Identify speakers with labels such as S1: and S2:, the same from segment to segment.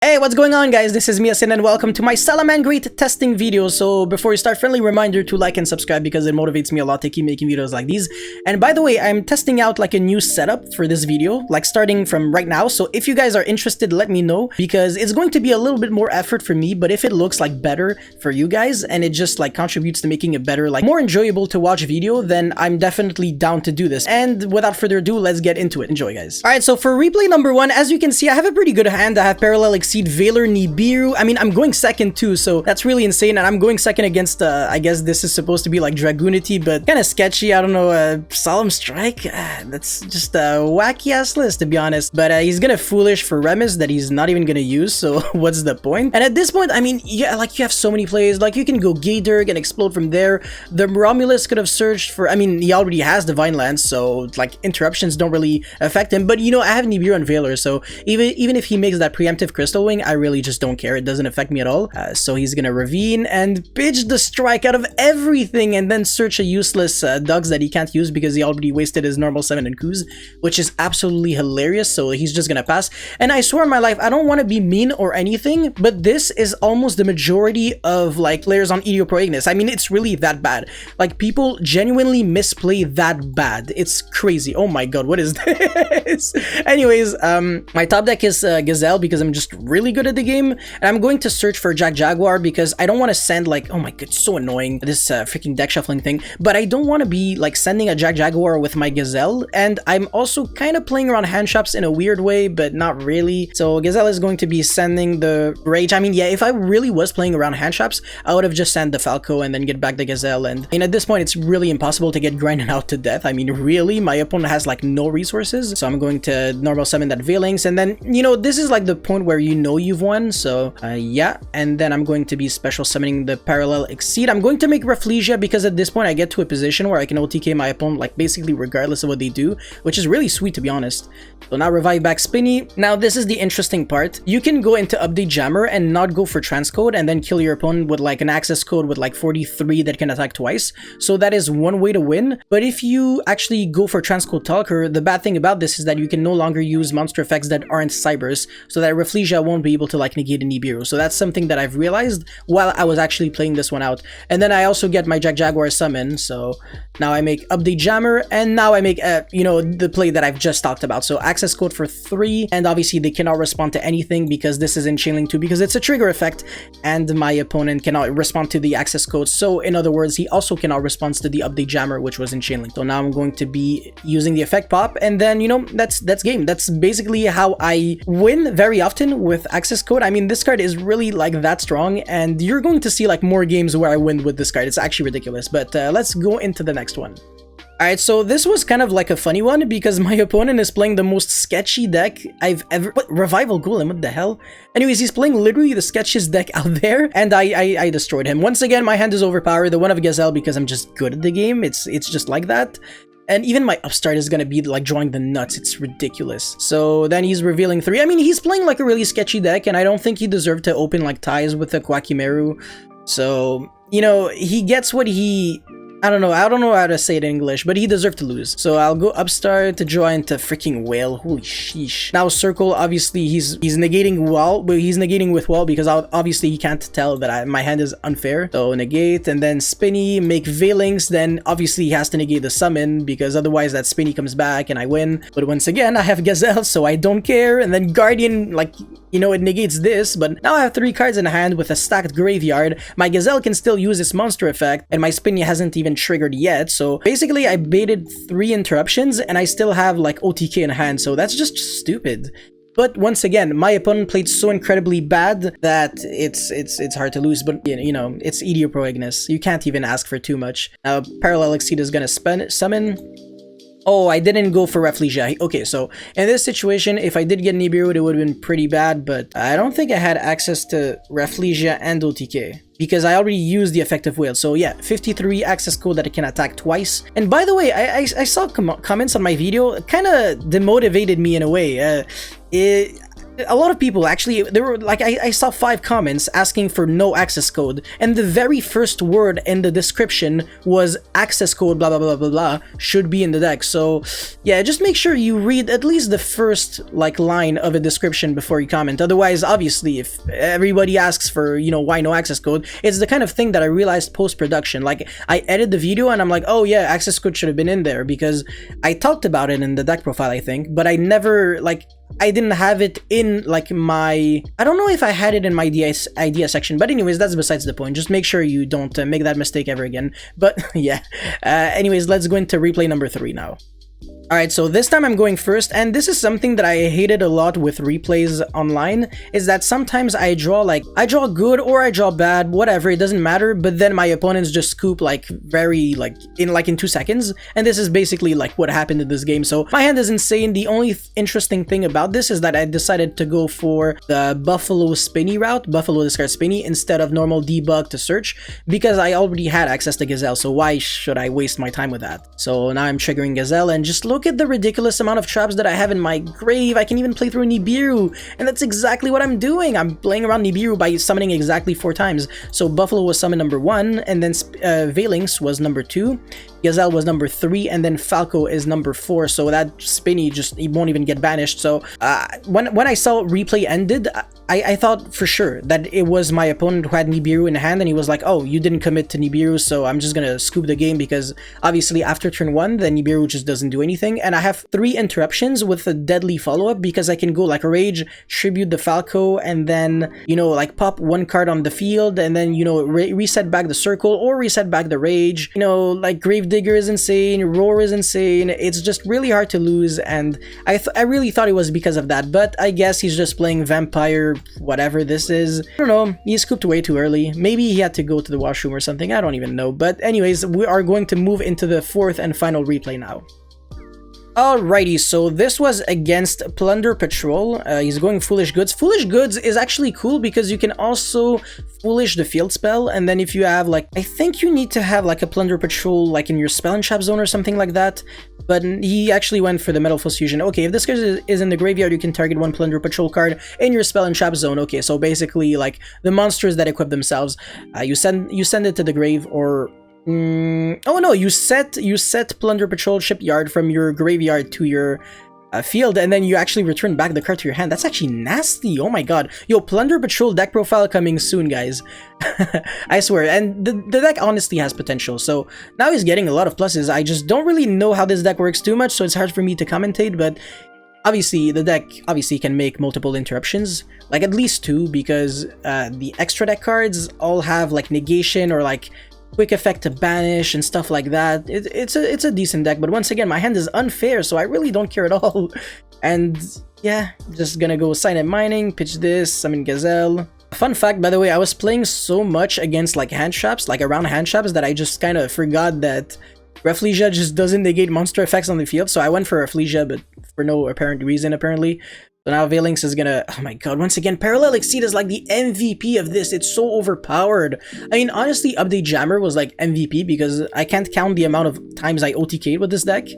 S1: Hey, what's going on, guys? This is Miasin and welcome to my Salamangreat testing video. So before we start, friendly reminder to like and subscribe because it motivates me a lot to keep making videos like these. And by the way, I'm testing out like a new setup for this video, like starting from right now. So if you guys are interested, let me know because it's going to be a little bit more effort for me, but if it looks like better for you guys and it just like contributes to making a better, like more enjoyable to watch video, then I'm definitely down to do this. And without further ado, let's get into it. Enjoy, guys. All right, so for replay number 1, as you can see, I have a pretty good hand. I have parallel exceed Valor Nibiru. I mean, I'm going second too, so that's really insane. And I'm going second against, I guess this is supposed to be like Dragoonity, but kind of sketchy. I don't know, Solemn Strike. That's just a wacky ass list, to be honest. But he's gonna Foolish for Remus that he's not even gonna use, so what's the point? And at this point, I mean, yeah, like you have so many plays. Like you can go Gayderg and explode from there. The Romulus could have searched for, I mean, he already has Divine Lance, so like interruptions don't really affect him. But you know, I have Nibiru and Valor, so even if he makes that preemptive Crystal Wing, I really just don't care. It doesn't affect me at all. So he's gonna Ravine and pitch the strike out of everything and then search a useless Dugs that he can't use because he already wasted his normal 7 and Kuz, which is absolutely hilarious. So he's just gonna pass. And I swear on my life, I don't want to be mean or anything, but this is almost the majority of like players on EDO Pro Ignis. I mean, it's really that bad. Like people genuinely misplay that bad. It's crazy. Oh my god, what is this? Anyways, my top deck is Gazelle because I'm just really good at the game, and I'm going to search for Jack Jaguar because I don't want to send like, oh my god, it's so annoying, this freaking deck shuffling thing, but I don't want to be like sending a Jack Jaguar with my Gazelle, and I'm also kind of playing around hand shops in a weird way, but not really. So Gazelle is going to be sending the Rage. I mean, yeah, if I really was playing around hand shops, I would have just sent the Falco and then get back the Gazelle, and I mean, at this point, it's really impossible to get grinded out to death. I mean, really, my opponent has like no resources, so I'm going to normal summon that Veilings, and then, you know, this is like the point where you know you've won, so yeah, and then I'm going to be special summoning the Parallel Exceed. I'm going to make Rafflesia because at this point I get to a position where I can OTK my opponent like basically regardless of what they do, which is really sweet, to be honest. So now revive back Spinny. Now this is the interesting part. You can go into Update Jammer and not go for Transcode and then kill your opponent with like an access code with like 43 that can attack twice. So that is one way to win. But if you actually go for Transcode Talker, the bad thing about this is that you can no longer use monster effects that aren't Cybers, so that Rafflesia won't be able to like negate a Nibiru. So that's something that I've realized while I was actually playing this one out. And then I also get my Jack Jaguar summon, so now I make Update Jammer, and now I make you know, the play that I've just talked about. So access code for 3, and obviously they cannot respond to anything because this is in Chain Link 2 because it's a trigger effect, and my opponent cannot respond to the access code. So in other words, he also cannot respond to the Update Jammer, which was in Chain Link. So now I'm going to be using the effect pop, and then, you know, that's game. That's basically how I win very often with access code. I mean, this card is really like that strong, and you're going to see like more games where I win with this card. It's actually ridiculous, but let's go into the next one. Alright, so this was kind of like a funny one because my opponent is playing the most sketchy deck I've ever... What? Revival Golem, what the hell? Anyways, he's playing literally the sketchiest deck out there, and I destroyed him. Once again, my hand is overpowered, the one of Gazelle, because I'm just good at the game. It's just like that. And even my upstart is gonna be like drawing the nuts. It's ridiculous. So then he's revealing 3. I mean, he's playing like a really sketchy deck, and I don't think he deserved to open like ties with the Kwakimeru. So, you know, he gets what he... I don't know how to say it in English, but he deserved to lose. So I'll go upstart to draw into freaking Whale. Holy sheesh. Now Circle, obviously he's negating Wall, but he's negating with Wall because obviously he can't tell that my hand is unfair. So negate, and then Spinny, make Veilings, then obviously he has to negate the summon because otherwise that Spinny comes back and I win. But once again, I have Gazelle, so I don't care. And then Guardian, like, you know, it negates this, but now I have 3 cards in hand with a stacked graveyard. My Gazelle can still use its monster effect, and my Spinny hasn't even triggered yet. So basically I baited 3 interruptions and I still have like OTK in hand, so that's just stupid. But once again, my opponent played so incredibly bad that it's hard to lose. But you know, it's EDO Pro Ignis. You can't even ask for too much. Now Parallel Exceed is gonna summon. Oh, I didn't go for Rafflesia. Okay, so in this situation, if I did get Nibiru, it would have been pretty bad, but I don't think I had access to Rafflesia and OTK because I already used the effective whale. So yeah, 53 access code that I can attack twice. And by the way, I saw comments on my video, kind of demotivated me in a way. a lot of people actually, there were like, I saw 5 comments asking for no access code, and the very first word in the description was access code blah blah blah blah blah should be in the deck. So yeah, just make sure you read at least the first like line of a description before you comment. Otherwise, obviously, if everybody asks for, you know, why no access code, it's the kind of thing that I realized post-production. Like, I edit the video and I'm like, oh yeah, access code should have been in there, because I talked about it in the deck profile, I think, but I never, like, I didn't have it in like my, I don't know if I had it in my idea section, but anyways, that's besides the point. Just make sure you don't make that mistake ever again. But yeah, anyways, let's go into replay number 3 now. Alright, so this time I'm going first, and this is something that I hated a lot with replays online, is that sometimes I draw good or I draw bad, whatever, it doesn't matter, but then my opponents just scoop like very, like in 2 seconds, and this is basically like what happened in this game. So my hand is insane. The only interesting thing about this is that I decided to go for the Buffalo Spinny route, Buffalo discard Spinny, instead of normal debug to search, because I already had access to Gazelle, so why should I waste my time with that? So now I'm triggering Gazelle, and just look at the ridiculous amount of traps that I have in my grave. I can even play through Nibiru, and that's exactly what I'm doing. I'm playing around Nibiru by summoning exactly 4 times. So Buffalo was summon number 1, and then Valynx was number 2, Gazelle was number 3, and then Falco is number 4. So that Spinny just, he won't even get banished. So when I saw replay ended, I thought for sure that it was my opponent who had Nibiru in hand, and he was like, oh, you didn't commit to Nibiru, so I'm just gonna scoop the game, because obviously after turn 1, the Nibiru just doesn't do anything. And I have 3 interruptions with a deadly follow-up, because I can go like Rage, tribute the Falco, and then, you know, like pop 1 card on the field, and then, you know, reset back the circle or reset back the Rage. You know, like Gravedigger is insane, Roar is insane. It's just really hard to lose, and I really thought it was because of that, but I guess he's just playing Vampire, whatever this is. I don't know, he scooped way too early. Maybe he had to go to the washroom or something, I don't even know. But anyways, we are going to move into the 4th and final replay now. Alrighty, so this was against Plunder Patrol. He's going Foolish Goods. Foolish Goods is actually cool because you can also Foolish the field spell, and then if you have like, I think you need to have like a Plunder Patrol like in your Spell and Trap zone or something like that, but he actually went for the Metal Fist Fusion. Okay, if this card is in the graveyard, you can target 1 Plunder Patrol card in your Spell and Trap zone. Okay, so basically like the monsters that equip themselves, you send it to the grave, or oh no, you set Plunder Patrol Shipyard from your graveyard to your field, and then you actually return back the card to your hand. That's actually nasty. Oh my god. Yo, Plunder Patrol deck profile coming soon, guys. I swear. And the deck honestly has potential. So now he's getting a lot of pluses. I just don't really know how this deck works too much, so it's hard for me to commentate, but obviously the deck can make multiple interruptions, like at least 2, because the extra deck cards all have like negation or like quick effect to banish and stuff like that. It's a decent deck, but once again, my hand is unfair, so I really don't care at all. And yeah, just gonna go Silent Mining, pitch this, summon Gazelle. Fun fact, by the way, I was playing so much against like hand traps, like around hand traps, that I just kind of forgot that Rafflesia just doesn't negate monster effects on the field, so I went for Rafflesia, but for no apparent reason, apparently. So now Valynx is gonna, oh my god, once again, Parallel Exceed is like the MVP of this. It's so overpowered. I mean, honestly, Update Jammer was like MVP, because I can't count the amount of times I OTK'd with this deck.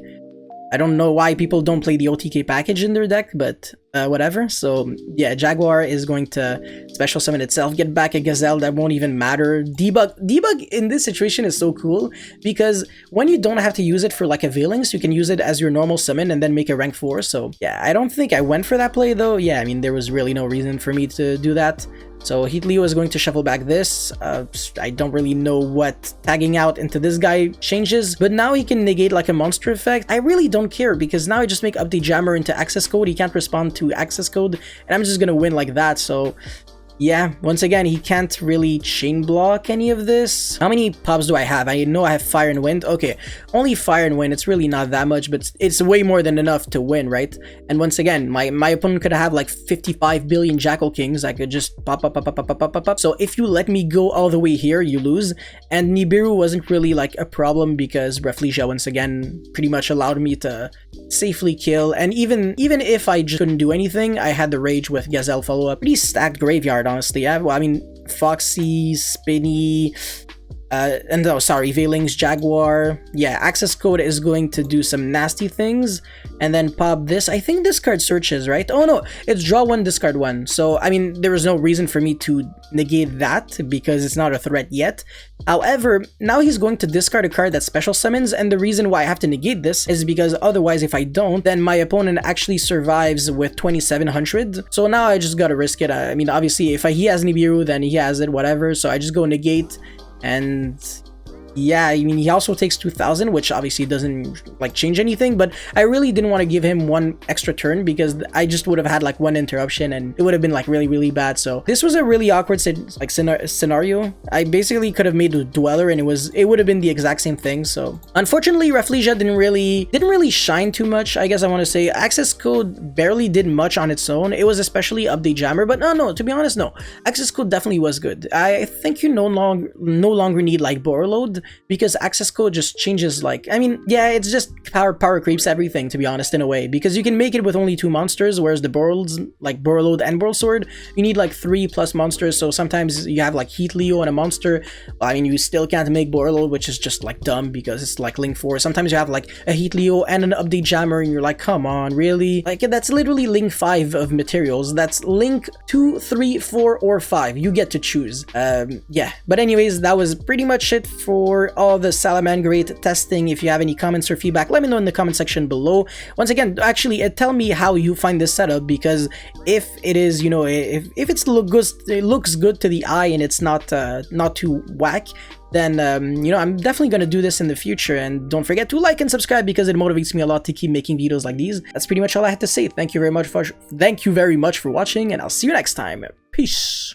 S1: I don't know why people don't play the OTK package in their deck, but whatever. So yeah, Jaguar is going to special summon itself, get back a Gazelle that won't even matter. Debug in this situation is so cool, because when you don't have to use it for like a Valynx, you can use it as your normal summon and then make a rank 4. So yeah, I don't think I went for that play though. Yeah, I mean, there was really no reason for me to do that. So Heatleo is going to shuffle back this. I don't really know what tagging out into this guy changes, but now he can negate like a monster effect. I really don't care, because now I just make Update Jammer into access code. He can't respond to access code, and I'm just gonna win like that. So yeah, once again, he can't really chain block any of this. How many pops do I have? I know I have Fire and Wind. Okay, only Fire and Wind. It's really not that much, but it's way more than enough to win, right? And once again, my opponent could have like 55 billion Jackal Kings. I could just pop. So if you let me go all the way here, you lose. And Nibiru wasn't really like a problem, because Rafflesia once again pretty much allowed me to safely kill. And even if I just couldn't do anything, I had the Rage with Gazelle follow-up. Pretty stacked graveyard, honestly. I mean, Foxy, Spinny, And no, sorry, Veiling's Jaguar. Yeah, access code is going to do some nasty things. And then pop this. I think discard searches, right? Oh no, it's draw one, discard one. So, I mean, there was no reason for me to negate that because it's not a threat yet. However, now he's going to discard a card that special summons, and the reason why I have to negate this is because otherwise if I don't, then my opponent actually survives with 2700. So now I just gotta risk it. I mean, obviously, if he has Nibiru, then he has it, whatever. So I just go negate. And yeah, I mean, he also takes 2000, which obviously doesn't like change anything, but I really didn't want to give him one extra turn because I just would have had like one interruption and it would have been like really bad. So this was a really awkward scenario. I basically could have made a Dweller and it would have been the exact same thing. So unfortunately, Rafflesia didn't really shine too much. I guess I want to say access code barely did much on its own. It was especially update jammer, but no, to be honest, no, access code definitely was good. I think you no longer need like Borreload, because access code just changes, like, I mean, yeah, it's just power creeps everything, to be honest, in a way, because you can make it with only 2 monsters, whereas the Borrel's, like Borreload and Borrel Sword, you need like 3+ monsters. So sometimes you have like Heat Leo and a monster. I mean, you still can't make Borreload, which is just like dumb because it's like Link 4. Sometimes you have like a Heat Leo and an update jammer and you're like, come on, really? Like, that's literally Link 5 of materials. That's Link 2, 3, 4, or 5. You get to choose. Yeah, but anyways, that was pretty much it for all the Salamangreat testing. If you have any comments or feedback, let me know in the comment section below. Once again, actually, tell me how you find this setup, because if it is, you know, if it looks good to the eye and it's not too whack, then you know, I'm definitely gonna do this in the future. And don't forget to like and subscribe because it motivates me a lot to keep making videos like these. That's pretty much all I have to say. Thank you very much for watching, and I'll see you next time. Peace.